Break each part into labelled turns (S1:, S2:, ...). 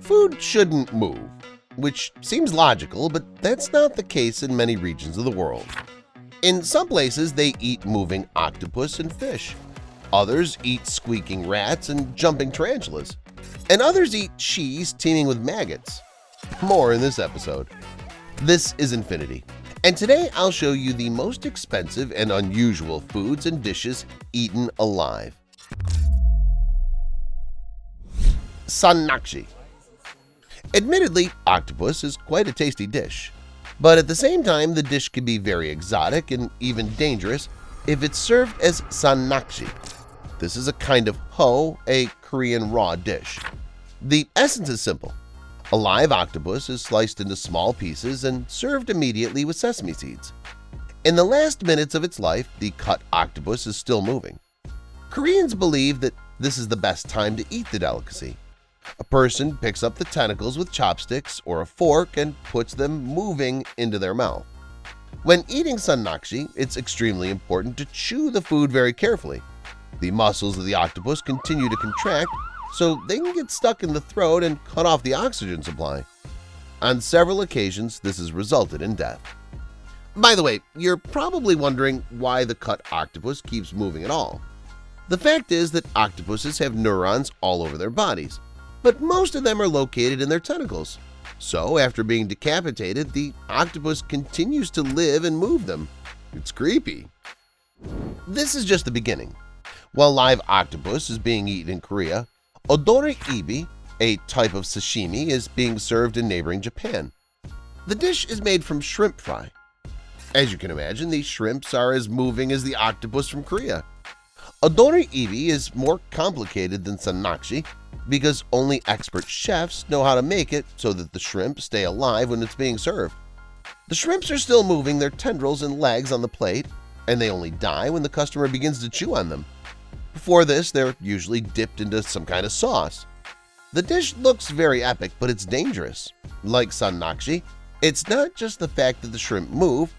S1: Food shouldn't move, which seems logical, but that's not the case in many regions of the world. In some places, they eat moving octopus and fish. Others eat squeaking rats and jumping tarantulas. And others eat cheese teeming with maggots. More in this episode. This is Infinity, and today I'll show you the most expensive and unusual foods and dishes eaten alive. Sannakshi. Admittedly, octopus is quite a tasty dish, but at the same time the dish can be very exotic and even dangerous if it's served as sannakshi. This is a kind of ho, a Korean raw dish. The essence is simple. A live octopus is sliced into small pieces and served immediately with sesame seeds. In the last minutes of its life, the cut octopus is still moving. Koreans believe that this is the best time to eat the delicacy. A person picks up the tentacles with chopsticks or a fork and puts them moving into their mouth. When eating sannakshi, it's extremely important to chew the food very carefully. The muscles of the octopus continue to contract, so they can get stuck in the throat and cut off the oxygen supply. On several occasions, this has resulted in death. By the way, you're probably wondering why the cut octopus keeps moving at all. The fact is that octopuses have neurons all over their bodies, but most of them are located in their tentacles. So after being decapitated, the octopus continues to live and move them. It's creepy. This is just the beginning. While live octopus is being eaten in Korea, odori ibi, a type of sashimi, is being served in neighboring Japan. The dish is made from shrimp fry. As you can imagine, these shrimps are as moving as the octopus from Korea. Odori ibi is more complicated than sannakshi because only expert chefs know how to make it so that the shrimp stay alive when it's being served. The shrimps are still moving their tendrils and legs on the plate, and they only die when the customer begins to chew on them. Before this, they're usually dipped into some kind of sauce. The dish looks very epic, but it's dangerous. Like sannakshi, it's not just the fact that the shrimp move.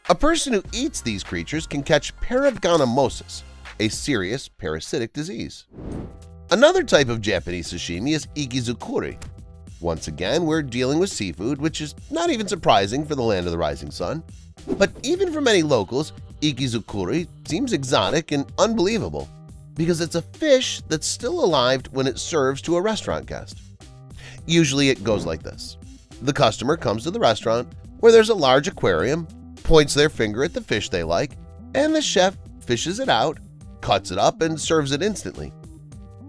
S1: A person who eats these creatures can catch paragonimosis, a serious parasitic disease. Another type of Japanese sashimi is ikizukuri. Once again, we're dealing with seafood, which is not even surprising for the land of the rising sun. But even for many locals, ikizukuri seems exotic and unbelievable because it's a fish that's still alive when it serves to a restaurant guest. Usually it goes like this. The customer comes to the restaurant where there's a large aquarium, points their finger at the fish they like, and the chef fishes it out, cuts it up, and serves it instantly.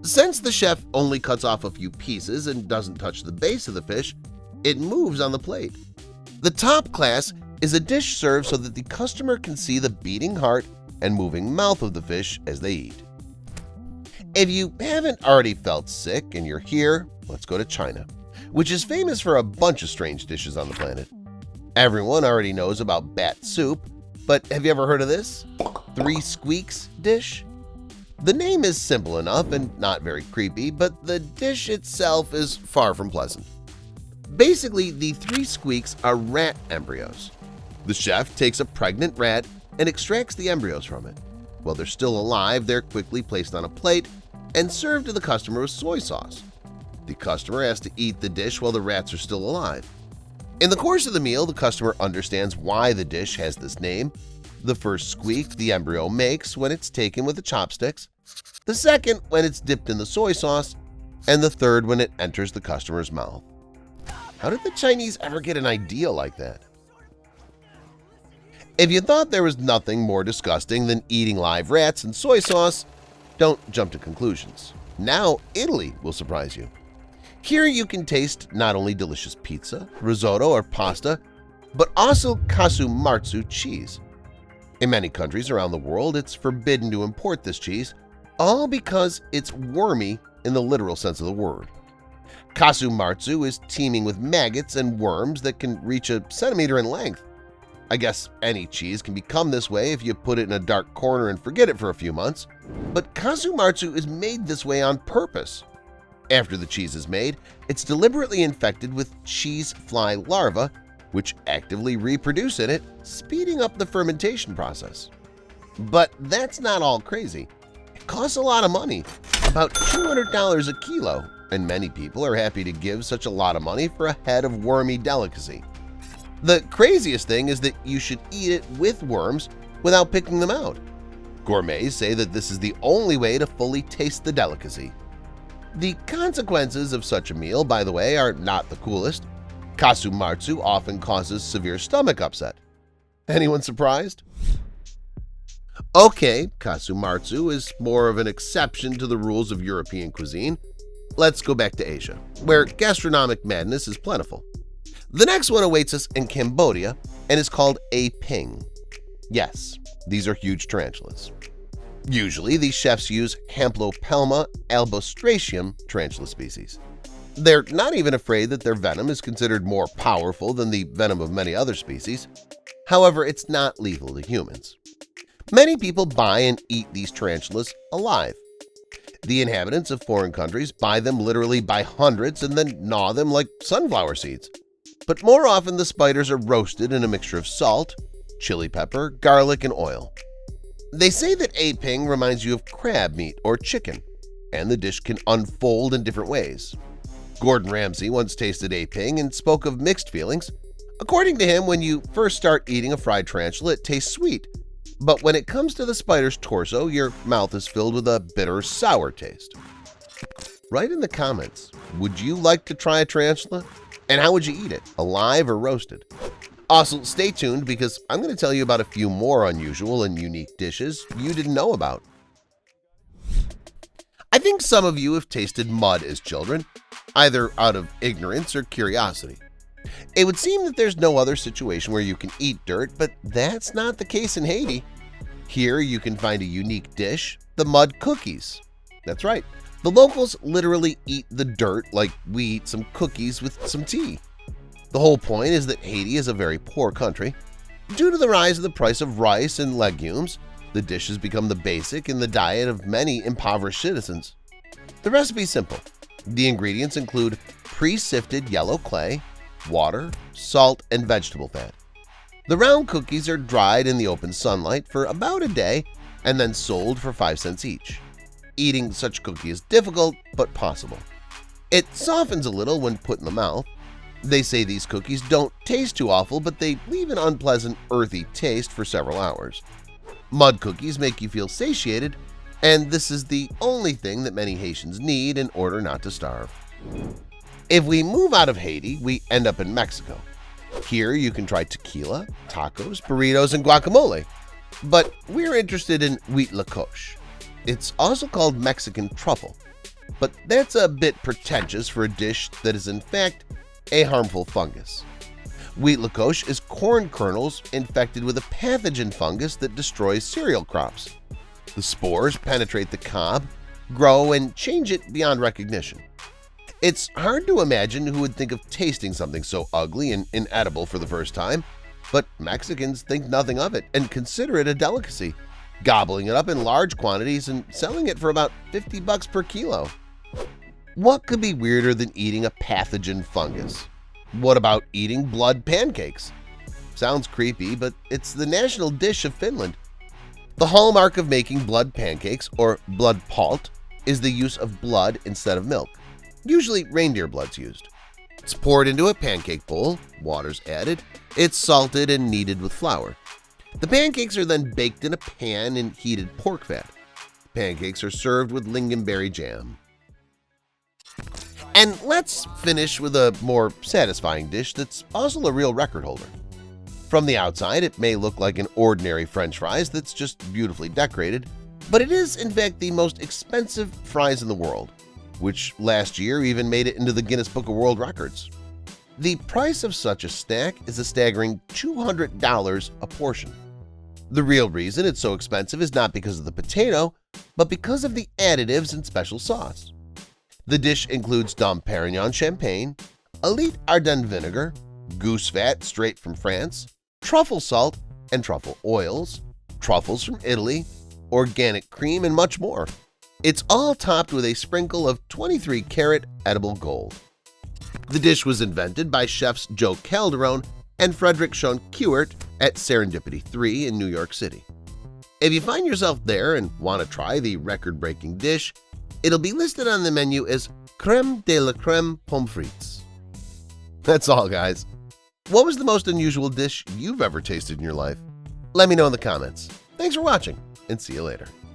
S1: Since the chef only cuts off a few pieces and doesn't touch the base of the fish, it moves on the plate. The top class is a dish served so that the customer can see the beating heart and moving mouth of the fish as they eat. If you haven't already felt sick and you're here, let's go to China, which is famous for a bunch of strange dishes on the planet. Everyone already knows about bat soup, but have you ever heard of this? Three squeaks dish? The name is simple enough and not very creepy, but the dish itself is far from pleasant. Basically, the three squeaks are rat embryos. The chef takes a pregnant rat and extracts the embryos from it. While they're still alive, they're quickly placed on a plate and served to the customer with soy sauce. The customer has to eat the dish while the rats are still alive. In the course of the meal, the customer understands why the dish has this name. The first squeak the embryo makes when it's taken with the chopsticks, the second when it's dipped in the soy sauce, and the third when it enters the customer's mouth. How did the Chinese ever get an idea like that? If you thought there was nothing more disgusting than eating live rats and soy sauce, don't jump to conclusions. Now Italy will surprise you. Here you can taste not only delicious pizza, risotto, or pasta, but also casu marzu cheese. In many countries around the world, it's forbidden to import this cheese, all because it's wormy in the literal sense of the word. Casu marzu is teeming with maggots and worms that can reach a centimeter in length. I guess any cheese can become this way if you put it in a dark corner and forget it for a few months, but casu marzu is made this way on purpose. After the cheese is made, it's deliberately infected with cheese fly larvae, which actively reproduce in it, speeding up the fermentation process. But that's not all crazy. It costs a lot of money, about $200 a kilo, and many people are happy to give such a lot of money for a head of wormy delicacy. The craziest thing is that you should eat it with worms without picking them out. Gourmets say that this is the only way to fully taste the delicacy. The consequences of such a meal, by the way, are not the coolest. Kasumarzu often causes severe stomach upset. Anyone surprised? Okay, Kasumarzu is more of an exception to the rules of European cuisine. Let's go back to Asia, where gastronomic madness is plentiful. The next one awaits us in Cambodia and is called a ping. Yes, these are huge tarantulas. Usually, these chefs use Hamplopelma albostratium tarantula species. They're not even afraid that their venom is considered more powerful than the venom of many other species. However, it's not lethal to humans. Many people buy and eat these tarantulas alive. The inhabitants of foreign countries buy them literally by hundreds and then gnaw them like sunflower seeds. But more often the spiders are roasted in a mixture of salt, chili pepper, garlic, and oil. They say that a ping reminds you of crab meat or chicken, and the dish can unfold in different ways. Gordon Ramsay once tasted a ping and spoke of mixed feelings. According to him, when you first start eating a fried tarantula, it tastes sweet. But when it comes to the spider's torso, your mouth is filled with a bitter, sour taste. Write in the comments, would you like to try a tarantula? And how would you eat it, alive or roasted? Also, stay tuned because I'm going to tell you about a few more unusual and unique dishes you didn't know about. I think some of you have tasted mud as children, either out of ignorance or curiosity. It would seem that there's no other situation where you can eat dirt, but that's not the case in Haiti. Here you can find a unique dish, the mud cookies. That's right, the locals literally eat the dirt like we eat some cookies with some tea. The whole point is that Haiti is a very poor country. Due to the rise of the price of rice and legumes, the dish has become the basic in the diet of many impoverished citizens. The recipe is simple. The ingredients include pre-sifted yellow clay, water, salt, and vegetable fat. The round cookies are dried in the open sunlight for about a day and then sold for 5 cents each. Eating such cookie is difficult but possible. It softens a little when put in the mouth. They say these cookies don't taste too awful, but they leave an unpleasant, earthy taste for several hours. Mud cookies make you feel satiated, and this is the only thing that many Haitians need in order not to starve. If we move out of Haiti, we end up in Mexico. Here you can try tequila, tacos, burritos, and guacamole. But we're interested in huitlacoche. It's also called Mexican truffle, but that's a bit pretentious for a dish that is in fact a harmful fungus. Huitlacoche is corn kernels infected with a pathogen fungus that destroys cereal crops. The spores penetrate the cob, grow, and change it beyond recognition. It's hard to imagine who would think of tasting something so ugly and inedible for the first time, but Mexicans think nothing of it and consider it a delicacy, gobbling it up in large quantities and selling it for about $50 per kilo. What could be weirder than eating a pathogen fungus? What about eating blood pancakes? Sounds creepy, but it's the national dish of Finland. The hallmark of making blood pancakes, or blood palt, is the use of blood instead of milk. Usually reindeer blood's used. It's poured into a pancake bowl, water's added, it's salted and kneaded with flour. The pancakes are then baked in a pan in heated pork fat. Pancakes are served with lingonberry jam. And let's finish with a more satisfying dish that's also a real record holder. From the outside, it may look like an ordinary French fries that's just beautifully decorated, but it is in fact the most expensive fries in the world, which last year even made it into the Guinness Book of World Records. The price of such a snack is a staggering $200 a portion. The real reason it's so expensive is not because of the potato, but because of the additives and special sauce. The dish includes Dom Perignon champagne, Elite Ardennes vinegar, goose fat straight from France, truffle salt and truffle oils, truffles from Italy, organic cream, and much more. It's all topped with a sprinkle of 23-karat edible gold. The dish was invented by chefs Joe Calderone and Frederick Sean Kewert at Serendipity 3 in New York City. If you find yourself there and want to try the record-breaking dish, It'll be listed on the menu as crème de la crème pommes frites. That's all, guys. What was the most unusual dish you've ever tasted in your life? Let me know in the comments. Thanks for watching, and see you later.